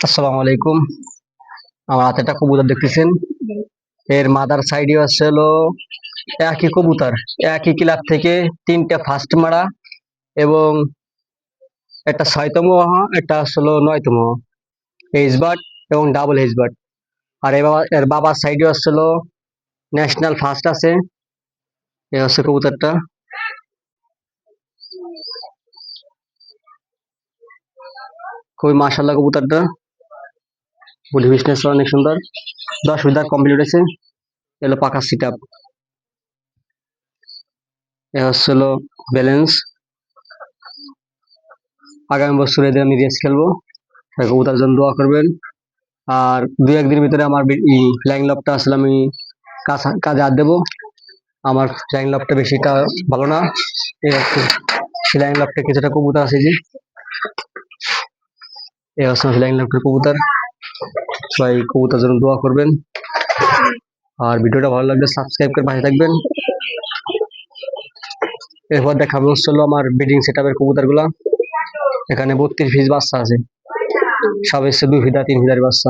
আসসালামু আলাইকুম। আমার হাতে একটা কবুতর দেখতেছেন। এর মাদার সাইডে আছে হলো একই কবুতর, একই ক্লাব থেকে তিনটা ফার্স্ট মারা এবং একটা ছয়তম একটা আসলো নয়তম হেজবার্ড এবং ডাবল হেজবার্ড। আর এর বাবার সাইডে আসলো ন্যাশনাল ফার্স্ট আছে। এ হচ্ছে কবুতরটা। খুবই মাশাআল্লাহ কবুতরটা, বডি ফিটনেস অনেক সুন্দর। 10 উইদার কমপ্লিট হয়েছে। এলো পাকা সিট আপ। এ হচ্ছিল ব্যালেন্স। আগামী বছর এদের আমি রেস খেলবো। কবুতর জন্য দোয়া করবেন। আর দুই একদিনের ভিতরে আমার ফ্লাইং লবটা আসলে আমি কাজে হাত দেবো। আমার ফ্লাইং লবটা বেশিটা ভালো না। এই হচ্ছে ফ্লাইং লবটা, কিছুটা কবুতর আছে যে এই হচ্ছে ফ্লাইং লবটার কবুতর। সবাই কবুতর জন্য দোয়া করবেন। আর ভিডিওটা ভালো লাগলে সাবস্ক্রাইব করে পাশে থাকবেন। এরপর দেখাবো হলো আমার ব্রিডিং সেট আপের কবুতর গুলা। এখানে 32 পিস বাচ্চা আছে। সব এসছে 2 ফিদা 3 ফিদার বাচ্চা।